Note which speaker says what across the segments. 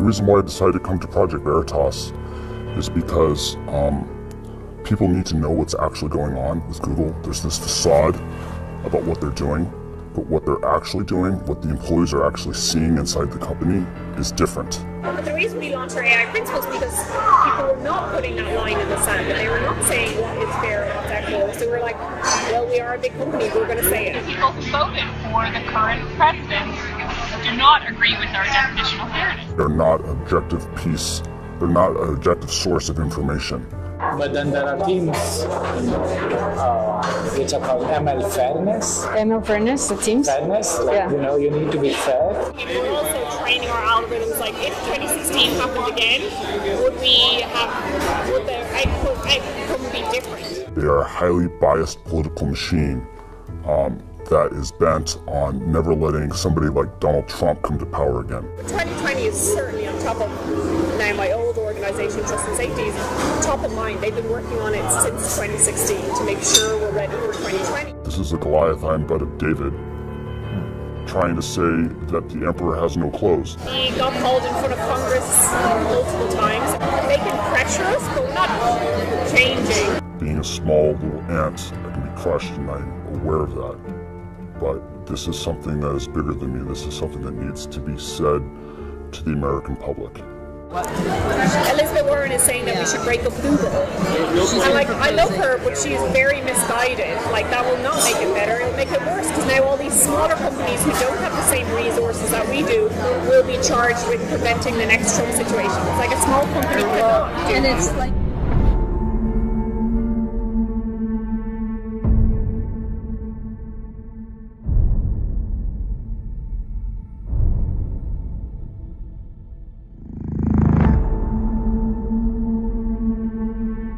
Speaker 1: reason why I decided to come to Project Veritas is because people need to know what's actually going on with Google. There's this facade about what they're doing, but what they're actually doing, what the employees are actually seeing inside the company is different.
Speaker 2: But the reason we launched our AI principles because people were not putting that line in the sand, and they were not saying what is fair and what's equitable. So we're like, well, we are a big company, we're going to say it.
Speaker 3: People who voted for the current president do not agree with our definition of fairness.
Speaker 1: They're not an objective piece, they're not an objective source of information.
Speaker 4: But then there are teams which are called ML Fairness.
Speaker 5: ML Fairness, the teams?
Speaker 4: Fairness, like,
Speaker 5: yeah.
Speaker 4: You know, you need to be fair.
Speaker 2: We're also training our algorithms, like if 2016 happened again, would the outcome be different?
Speaker 1: They are a highly biased political machine that is bent on never letting somebody like Donald Trump come to power again.
Speaker 2: 2020 is certainly on top of, now my old organisation, Trust and Safety, is top of mind. They've been working on it since 2016 to make sure we're ready for 2020.
Speaker 1: This is a Goliath-eyed butt of David trying to say that the emperor has no clothes.
Speaker 2: He got called in front of Congress multiple times. They can pressure us, but we're not changing.
Speaker 1: Being a small little ant, I can be crushed, and I'm aware of that. But this is something that is bigger than me. This is something that needs to be said to the American public.
Speaker 2: Elizabeth Warren is saying that we should break up Google. And like, I love her, but she's very misguided. Like, that will not make it better, it'll make it worse, because now all these smaller companies who don't have the same resources that we do will be charged with preventing the next Trump situation. It's like a small company cannot do.
Speaker 5: And it's like...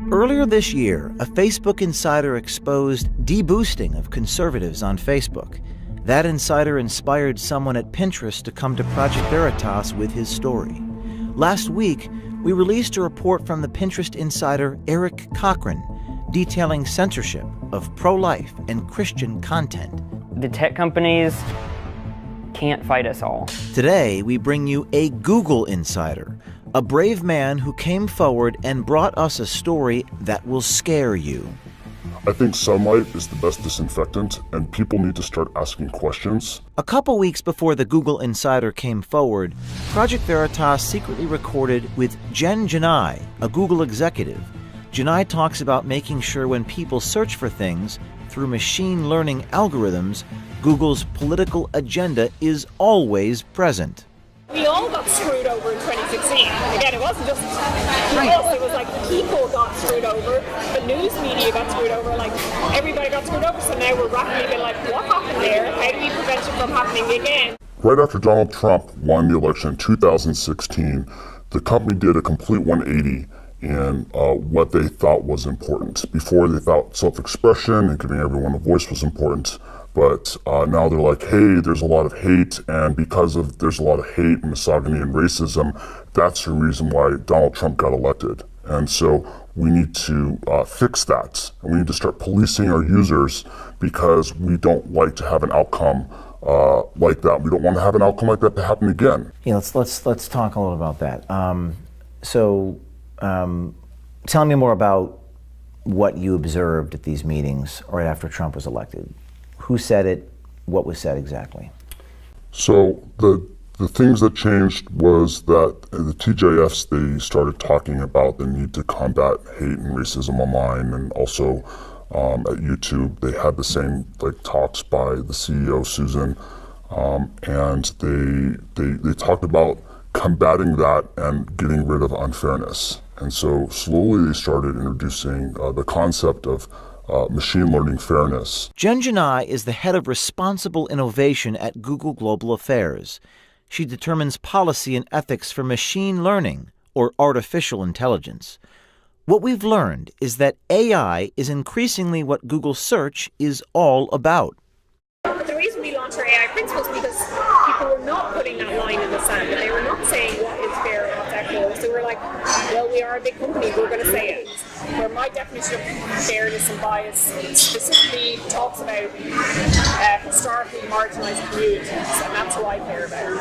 Speaker 6: Earlier this year, a Facebook insider exposed deboosting of conservatives on Facebook. That insider inspired someone at Pinterest to come to Project Veritas with his story. Last week, we released a report from the Pinterest insider Eric Cochran detailing censorship of pro-life and Christian content.
Speaker 7: The tech companies can't fight us all.
Speaker 6: Today, we bring you a Google insider, a brave man who came forward and brought us a story that will scare you.
Speaker 1: I think sunlight is the best disinfectant, and people need to start asking questions.
Speaker 6: A couple weeks before the Google insider came forward, Project Veritas secretly recorded with Jen Janai, a Google executive. Janai talks about making sure when people search for things through machine learning algorithms, Google's political agenda is always present.
Speaker 2: We all got screwed over in 2016. Again, it wasn't just us, it was like people got screwed over, the news media got screwed over, like everybody got screwed over, so now we're rapidly being like, what happened there? How do we prevent it from happening again?
Speaker 1: Right after Donald Trump won the election in 2016, the company did a complete 180 in what they thought was important. Before, they thought self-expression and giving everyone a voice was important. But now they're like, hey, there's a lot of hate, and because of there's a lot of hate, misogyny, and racism, that's the reason why Donald Trump got elected. And so we need to fix that. And we need to start policing our users because we don't like to have an outcome like that. We don't want to have an outcome like that to happen again.
Speaker 6: Yeah, let's talk a little about that. Tell me more about what you observed at these meetings right after Trump was elected. Who said it? What was said exactly?
Speaker 1: So the things that changed was that the TJFs, they started talking about the need to combat hate and racism online, and also at YouTube they had the same talks by the CEO Susan, and they talked about combating that and getting rid of unfairness. And so slowly they started introducing the concept of machine learning fairness.
Speaker 6: Jen Janai is the head of responsible innovation at Google Global Affairs. She determines policy and ethics for machine learning, or artificial intelligence. What we've learned is that AI is increasingly what Google Search is all about.
Speaker 2: The reason we launched our AI principles is because people were not putting that line in the sand, and they were not saying what is fair and what's equitable. So we're like, well, we are a big company, we're going to say it. Where my definition of fairness and bias specifically talks about historically marginalised communities, and that's who I care about.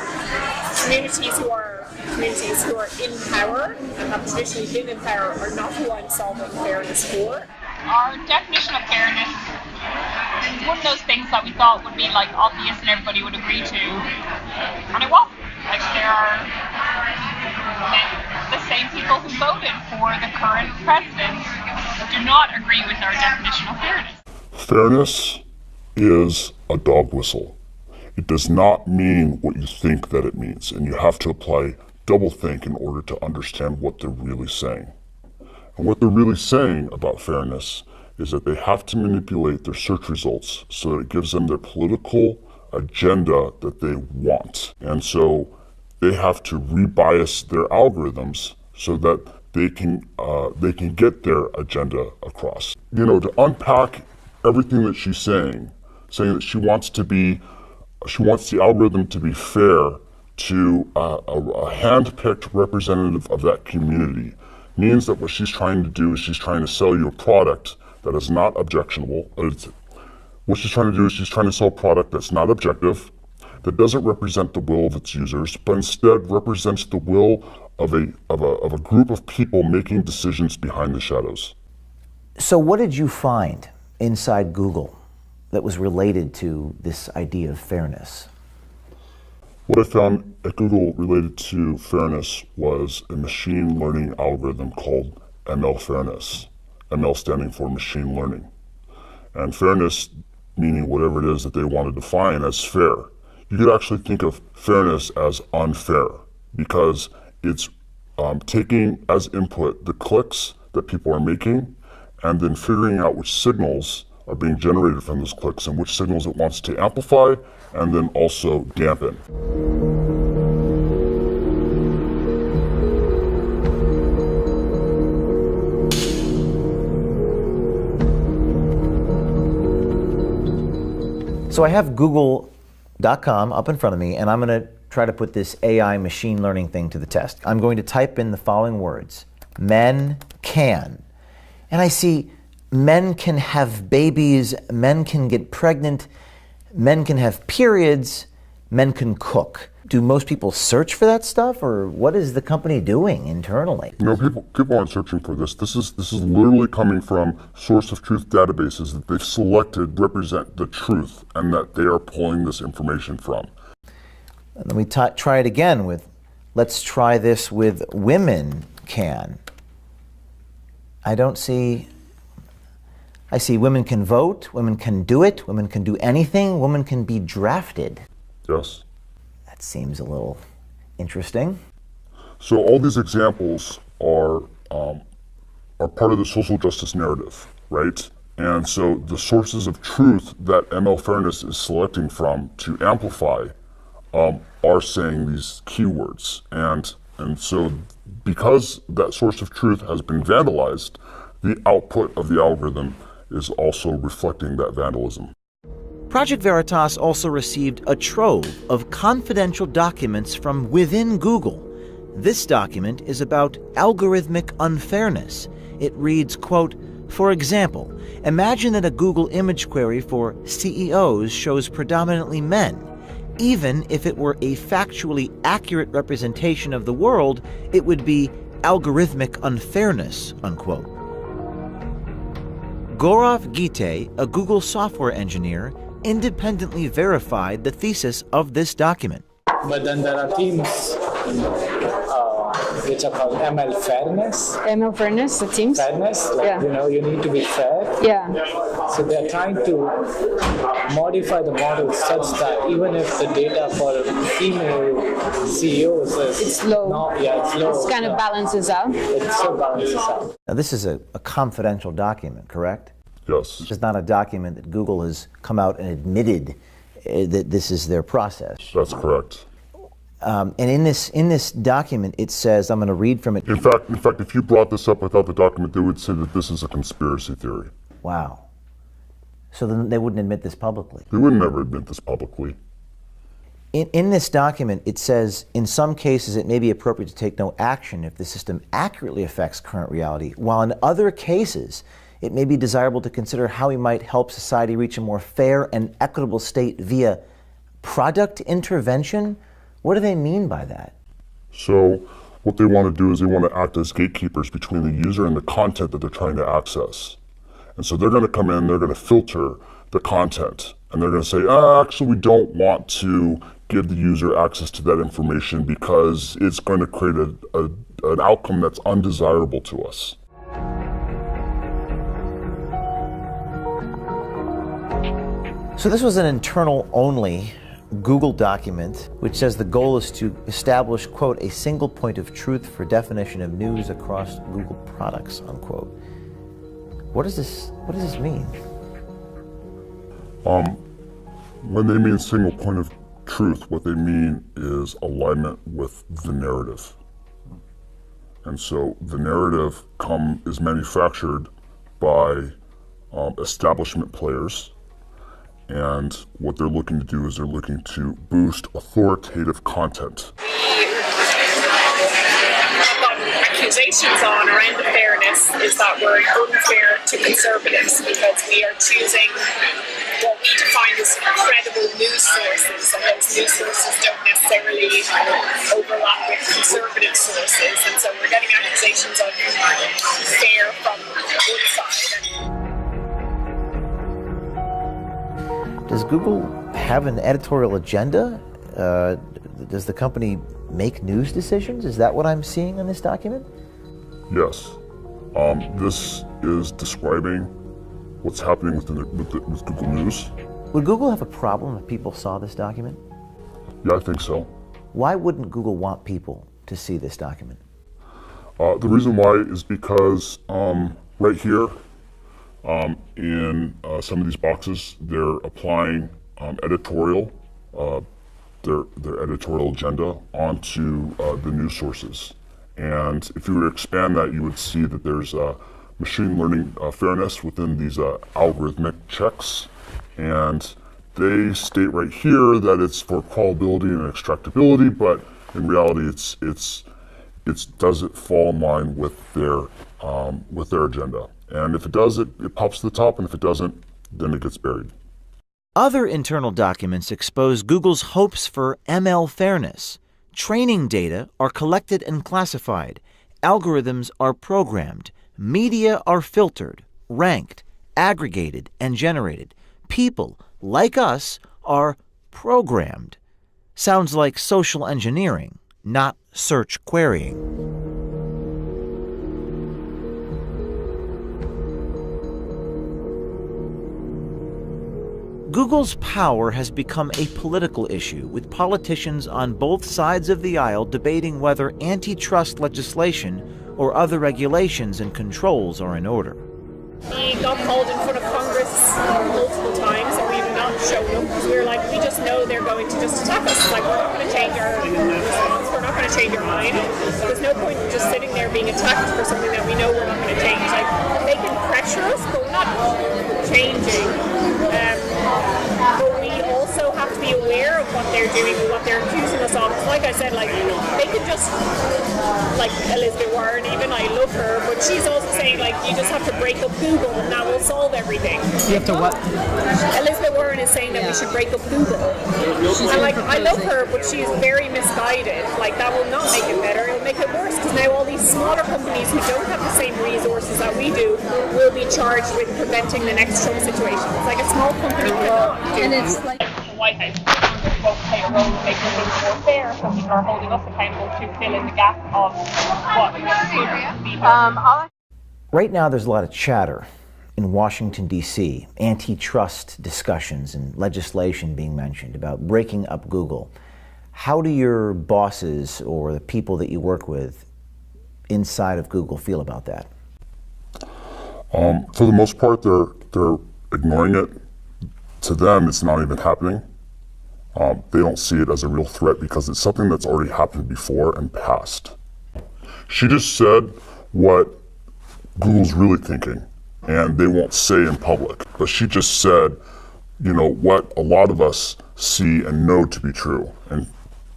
Speaker 2: Communities who are communities who are in power and have traditionally been in power are not who I'm solving fairness for.
Speaker 3: Our definition of fairness is one of those things that we thought would be like obvious and everybody would agree to, and it wasn't. Like there are the same people who voted for the current president do not agree with our definition of fairness.
Speaker 1: Fairness is a dog whistle. It does not mean what you think that it means, and you have to apply doublethink in order to understand what they're really saying. And what they're really saying about fairness is that they have to manipulate their search results so that it gives them their political agenda that they want. And so they have to rebias their algorithms so that they can get their agenda across. You know, to unpack everything that she's saying that she wants the algorithm to be fair to a hand-picked representative of that community means that what she's trying to do is she's trying to sell you a product that is not objectionable. What she's trying to do is she's trying to sell a product that's not objective, that doesn't represent the will of its users, but instead represents the will of a group of people making decisions behind the shadows.
Speaker 6: So what did you find inside Google that was related to this idea of fairness?
Speaker 1: What I found at Google related to fairness was a machine learning algorithm called ML Fairness. ML standing for machine learning. And fairness meaning whatever it is that they want to define as fair. You could actually think of fairness as unfair because it's taking as input the clicks that people are making and then figuring out which signals are being generated from those clicks and which signals it wants to amplify and then also dampen.
Speaker 6: So I have Google.com up in front of me, and I'm going to try to put this AI machine learning thing to the test. I'm going to type in the following words: men can. And I see men can have babies, men can get pregnant, men can have periods, men can cook. Do most people search for that stuff, or what is the company doing internally?
Speaker 1: You know, people aren't searching for this. This is literally coming from source of truth databases that they've selected represent the truth and that they are pulling this information from.
Speaker 6: And then we try it again with, let's try this with women can. I see women can vote, women can do it, women can do anything, women can be drafted.
Speaker 1: Yes.
Speaker 6: That seems a little interesting.
Speaker 1: So all these examples are part of the social justice narrative, right? And so the sources of truth that ML Fairness is selecting from to amplify are saying these keywords. And so because that source of truth has been vandalized, the output of the algorithm is also reflecting that vandalism.
Speaker 6: Project Veritas also received a trove of confidential documents from within Google. This document is about algorithmic unfairness. It reads, quote, "For example, imagine that a Google image query for CEOs shows predominantly men. Even if it were a factually accurate representation of the world, it would be algorithmic unfairness," unquote. Gaurav Gite, a Google software engineer, independently verified the thesis of this document.
Speaker 4: But then there are teams which are called ML Fairness.
Speaker 5: ML Fairness, the teams?
Speaker 4: Fairness, like,
Speaker 5: Yeah.
Speaker 4: you know, you need to be fair.
Speaker 5: Yeah.
Speaker 4: So they're trying to modify the model such that even if the data for female CEOs is
Speaker 5: It's low.
Speaker 4: it's low.
Speaker 5: This kind of balances out.
Speaker 4: It still balances out.
Speaker 6: Now, this is a confidential document, correct?
Speaker 1: Yes.
Speaker 6: It's not a document that Google has come out and admitted that this is their process.
Speaker 1: That's correct.
Speaker 6: And in this document, it says, I'm going to read from it.
Speaker 1: In fact, if you brought this up without the document, they would say that this is a conspiracy theory.
Speaker 6: Wow. So then they wouldn't admit this publicly.
Speaker 1: They would never admit this publicly.
Speaker 6: In this document, it says, in some cases, it may be appropriate to take no action if the system accurately affects current reality, while in other cases, it may be desirable to consider how we might help society reach a more fair and equitable state via product intervention. What do they mean by that?
Speaker 1: So what they want to do is they want to act as gatekeepers between the user and the content that they're trying to access. And so they're going to come in, they're going to filter the content, and they're going to say, actually, we don't want to give the user access to that information because it's going to create an outcome that's undesirable to us.
Speaker 6: So this was an internal-only Google document which says the goal is to establish, quote, a single point of truth for definition of news across Google products, unquote. What does this mean?
Speaker 1: When they mean single point of truth, what they mean is alignment with the narrative. And so the narrative is manufactured by establishment players, and what they're looking to do is they're looking to boost authoritative content.
Speaker 2: Accusations on around the fairness is that we're unfair to conservatives because we are choosing what we define as credible news sources, and those news sources don't necessarily overlap with conservative sources, and so we're getting accusations of fair from one side.
Speaker 6: Does Google have an editorial agenda? Does the company make news decisions? Is that what I'm seeing in this document?
Speaker 1: Yes. This is describing what's happening with Google News.
Speaker 6: Would Google have a problem if people saw this document?
Speaker 1: Yeah, I think so.
Speaker 6: Why wouldn't Google want people to see this document?
Speaker 1: The reason why is because right here in some of these boxes, they're applying editorial, their editorial agenda onto the news sources. And if you were to expand that, you would see that there's machine learning fairness within these algorithmic checks. And they state right here that it's for crawlability and extractability, but in reality, it doesn't fall in line with their agenda. And if it does, it pops to the top, and if it doesn't, then it gets buried.
Speaker 6: Other internal documents expose Google's hopes for ML fairness. Training data are collected and classified. Algorithms are programmed. Media are filtered, ranked, aggregated, and generated. People, like us, are programmed. Sounds like social engineering, not search querying. Google's power has become a political issue, with politicians on both sides of the aisle debating whether antitrust legislation or other regulations and controls are in order.
Speaker 2: We got called in front of Congress multiple times, and we've not shown up because we were like, we just know they're going to just attack us. Like, we're not going to change our response, we're not going to change our mind. There's no point in just sitting there being attacked for something that we know we're not going to change. Like, they can pressure us, but we're not changing. But we also have to be aware of what they're doing and what they're accusing us of. Like I said, like, they could just, like Elizabeth Warren, even, I love her, but she's also saying, like, you just have to break up Google and that will solve everything.
Speaker 8: You have to what?
Speaker 2: Elizabeth Warren is saying that we should break up Google. And, like, I love her, but she's very misguided. Like, that will not make it better, it'll make it worse, because now all these smaller companies who don't have the same resources that we do will be charged with preventing the next Trump situation. It's like a small company cannot do.
Speaker 3: And it's like the White House won't play a role in making things more fair, so people are holding us accountable to fill in the gap of what should be done.
Speaker 6: Right now, there's a lot of chatter in Washington, D.C., antitrust discussions and legislation being mentioned about breaking up Google. How do your bosses or the people that you work with inside of Google feel about that?
Speaker 1: For the most part, they're ignoring it. To them, it's not even happening. They don't see it as a real threat because it's something that's already happened before and passed. She just said what Google's really thinking, and they won't say in public. But she just said, you know, what a lot of us see and know to be true. And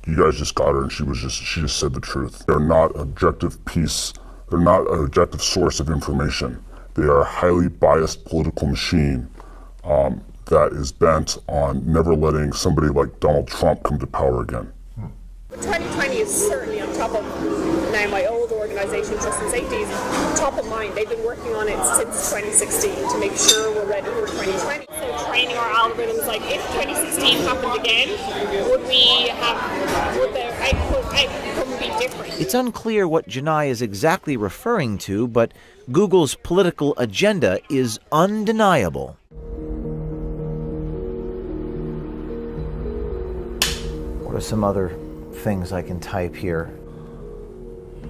Speaker 1: you guys just got her, and she just said the truth. They're not an objective piece. They're not an objective source of information. They are a highly biased political machine that is bent on never letting somebody like Donald Trump come to power again.
Speaker 2: 2020 is certainly on top top of now my old organisation, Trust and Safety, is top of mind. They've been working on it since 2016 to make sure we're ready for 2020. So training our algorithms, like if 2016 happened again, would the outcome be different?
Speaker 6: It's unclear what Janai is exactly referring to, but Google's political agenda is undeniable. What are some other things I can type here?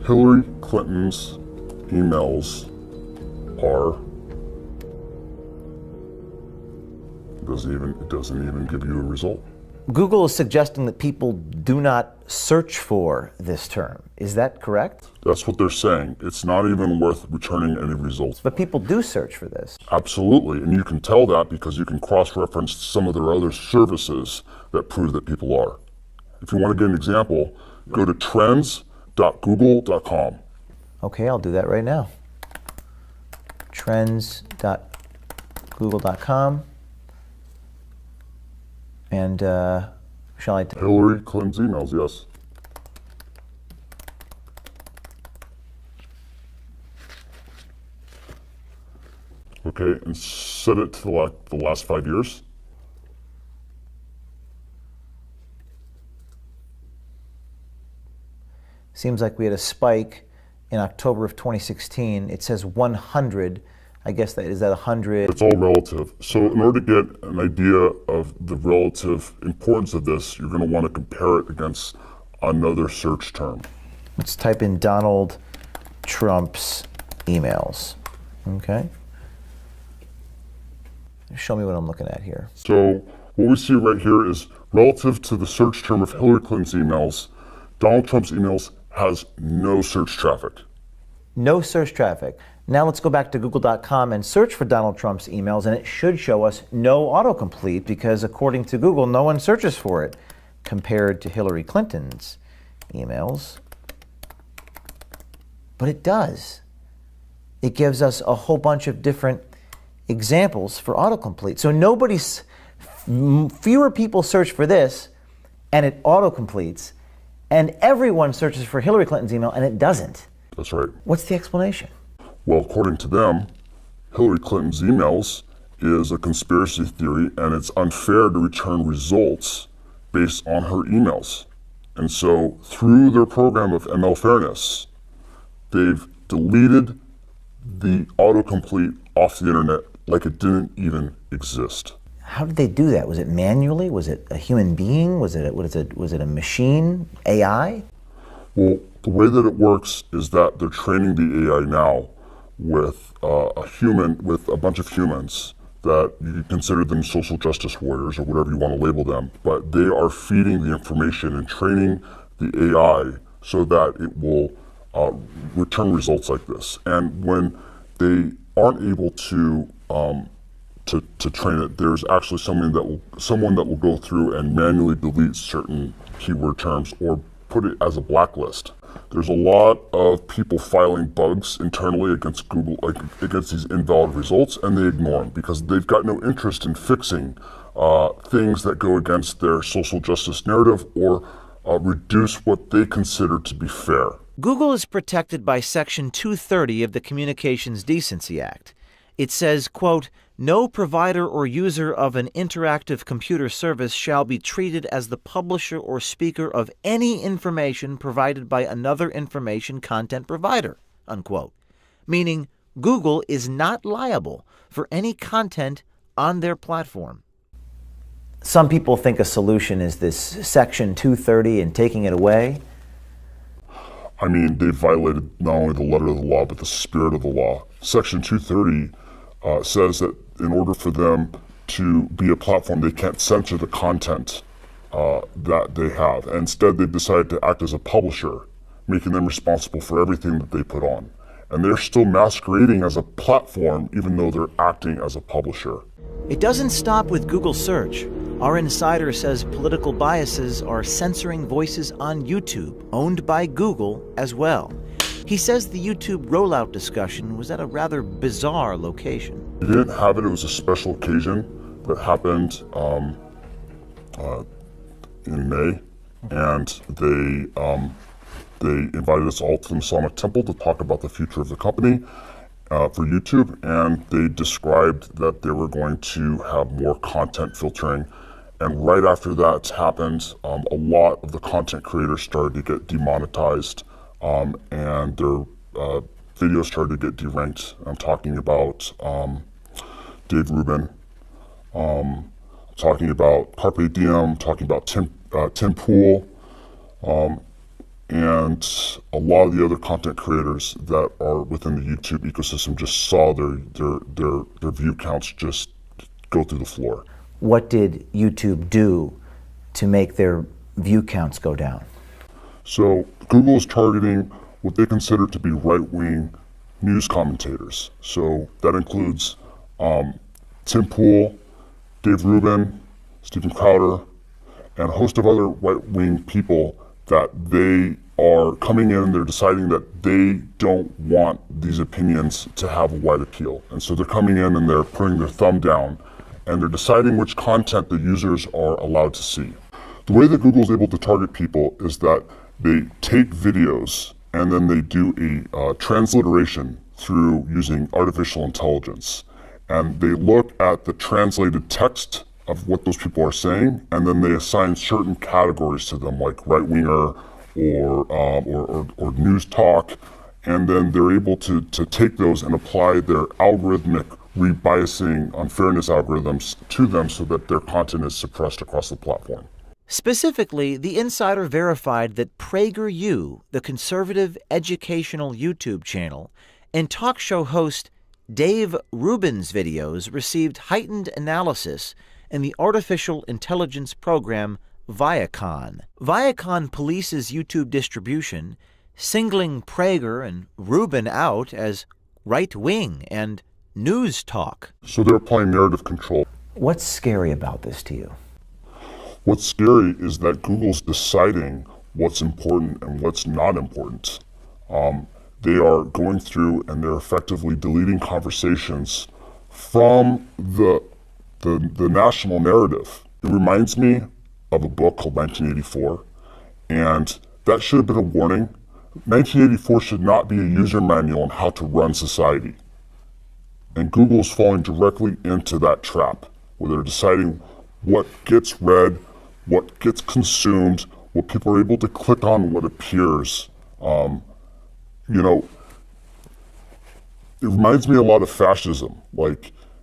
Speaker 1: Hillary Clinton's emails are, it doesn't even give you a result.
Speaker 6: Google is suggesting that people do not search for this term. Is that correct?
Speaker 1: That's what they're saying. It's not even worth returning any results.
Speaker 6: But people do search for this.
Speaker 1: Absolutely, and you can tell that because you can cross-reference some of their other services that prove that people are. If you want to get an example, go to trends.google.com.
Speaker 6: Okay, I'll do that right now. Trends.google.com. And shall I?
Speaker 1: Hillary Clinton's emails, yes. Okay, and set it to the last 5 years.
Speaker 6: Seems like we had a spike in October of 2016. It says 100. I guess is that 100?
Speaker 1: It's all relative. So in order to get an idea of the relative importance of this, you're going to want to compare it against another search term.
Speaker 6: Let's type in Donald Trump's emails. Okay. Show me what I'm looking at here.
Speaker 1: So what we see right here is relative to the search term of Hillary Clinton's emails, Donald Trump's emails has no search traffic.
Speaker 6: No search traffic. Now let's go back to google.com and search for Donald Trump's emails, and it should show us no autocomplete because according to Google, no one searches for it compared to Hillary Clinton's emails. But it does. It gives us a whole bunch of different examples for autocomplete. So fewer people search for this and it autocompletes, and everyone searches for Hillary Clinton's email and it doesn't.
Speaker 1: That's right.
Speaker 6: What's the explanation?
Speaker 1: Well, according to them, Hillary Clinton's emails is a conspiracy theory and it's unfair to return results based on her emails. And so through their program of ML fairness, they've deleted the autocomplete off the internet like it didn't even exist.
Speaker 6: How did they do that? Was it manually? Was it a human being? Was it a machine? AI?
Speaker 1: Well, the way that it works is that they're training the AI now with a bunch of humans that you could consider them social justice warriors or whatever you want to label them, but they are feeding the information and training the AI so that it will return results like this. And when they aren't able to train it, there's actually someone that will go through and manually delete certain keyword terms or put it as a blacklist. There's a lot of people filing bugs internally against Google, against these invalid results, and they ignore them because they've got no interest in fixing things that go against their social justice narrative or reduce what they consider to be fair.
Speaker 6: Google is protected by Section 230 of the Communications Decency Act. It says, quote, "No provider or user of an interactive computer service shall be treated as the publisher or speaker of any information provided by another information content provider," unquote. Meaning Google is not liable for any content on their platform. Some people think a solution is this Section 230 and taking it away.
Speaker 1: I mean, they violated not only the letter of the law, but the spirit of the law. Section 230 says that in order for them to be a platform, they can't censor the content that they have. And instead, they've decided to act as a publisher, making them responsible for everything that they put on. And they're still masquerading as a platform, even though they're acting as a publisher.
Speaker 6: It doesn't stop with Google search. Our insider says political biases are censoring voices on YouTube, owned by Google as well. He says the YouTube rollout discussion was at a rather bizarre location.
Speaker 1: They didn't have it. It was a special occasion that happened in May, and they They invited us all to the Masonic Temple to talk about the future of the company for YouTube, and they described that they were going to have more content filtering. And right after that happened, a lot of the content creators started to get demonetized, and their videos started to get deranked. I'm talking about Dave Rubin, talking about Carpe Diem, talking about Tim Pool, and a lot of the other content creators that are within the YouTube ecosystem just saw their view counts just go through the floor.
Speaker 6: What did YouTube do to make their view counts go down?
Speaker 1: So Google is targeting what they consider to be right-wing news commentators. So that includes Tim Pool, Dave Rubin, Stephen Crowder, and a host of other right-wing people that they are coming in and they're deciding that they don't want these opinions to have a wide appeal. And so they're coming in and they're putting their thumb down and they're deciding which content the users are allowed to see. The way that Google is able to target people is that they take videos and then they do a transliteration through using artificial intelligence. And they look at the translated text of what those people are saying, and then they assign certain categories to them, like right-winger or news talk, and then they're able to take those and apply their algorithmic rebiasing unfairness algorithms to them so that their content is suppressed across the platform.
Speaker 6: Specifically, the insider verified that PragerU, the conservative educational YouTube channel, and talk show host Dave Rubin's videos received heightened analysis in the artificial intelligence program Viacom. Viacom polices YouTube distribution, singling Prager and Rubin out as right-wing and news talk.
Speaker 1: So they're applying narrative control.
Speaker 6: What's scary about this to you?
Speaker 1: What's scary is that Google's deciding what's important and what's not important. They are going through and they're effectively deleting conversations from the national narrative. It reminds me of a book called 1984, and that should have been a warning. 1984 should not be a user manual on how to run society. And Google's falling directly into that trap, where they're deciding what gets read, what gets consumed, what people are able to click on, what appears. It reminds me a lot of fascism.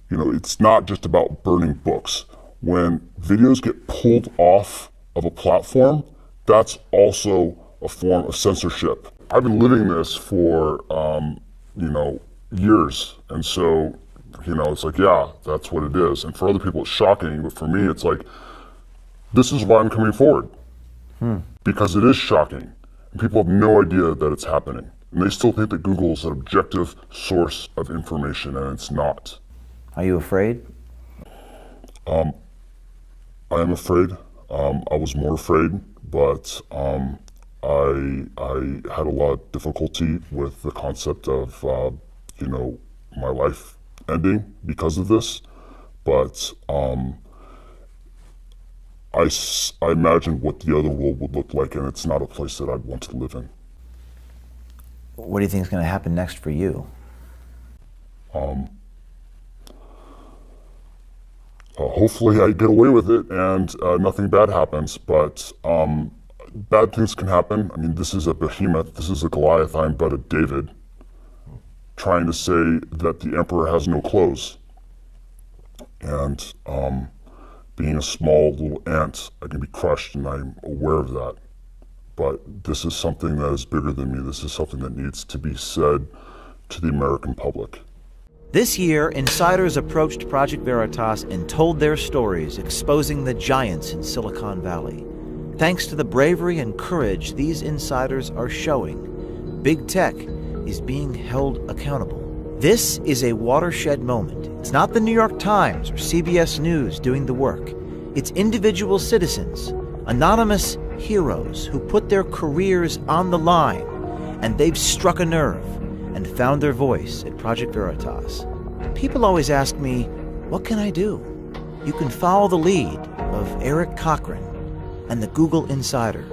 Speaker 1: It's not just about burning books. When videos get pulled off of a platform, that's also a form of censorship. I've been living this for, years. And so, it's like, yeah, that's what it is. And for other people, it's shocking. But for me, it's like, this is why I'm coming forward. Because it is shocking. And people have no idea that it's happening. And they still think that Google is an objective source of information, and it's not.
Speaker 6: Are you afraid?
Speaker 1: I am afraid. I was more afraid, but I had a lot of difficulty with the concept of, my life ending because of this. But I imagine what the other world would look like, and it's not a place that I'd want to live in.
Speaker 6: What do you think is going to happen next for you?
Speaker 1: Hopefully I get away with it and nothing bad happens, but bad things can happen. I mean, this is a behemoth, this is a Goliath, I'm but a David, trying to say that the emperor has no clothes. And being a small little ant, I can be crushed, and I'm aware of that. But this is something that is bigger than me. This is something that needs to be said to the American public.
Speaker 6: This year, insiders approached Project Veritas and told their stories, exposing the giants in Silicon Valley. Thanks to the bravery and courage these insiders are showing, big tech is being held accountable. This is a watershed moment. It's not the New York Times or CBS News doing the work. It's individual citizens, anonymous heroes who put their careers on the line, and they've struck a nerve and found their voice at Project Veritas. People always ask me, what can I do? You can follow the lead of Eric Cochran and the Google Insider.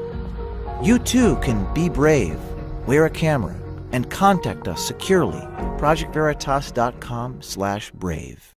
Speaker 6: You too can be brave, wear a camera, and contact us securely. ProjectVeritas.com/brave.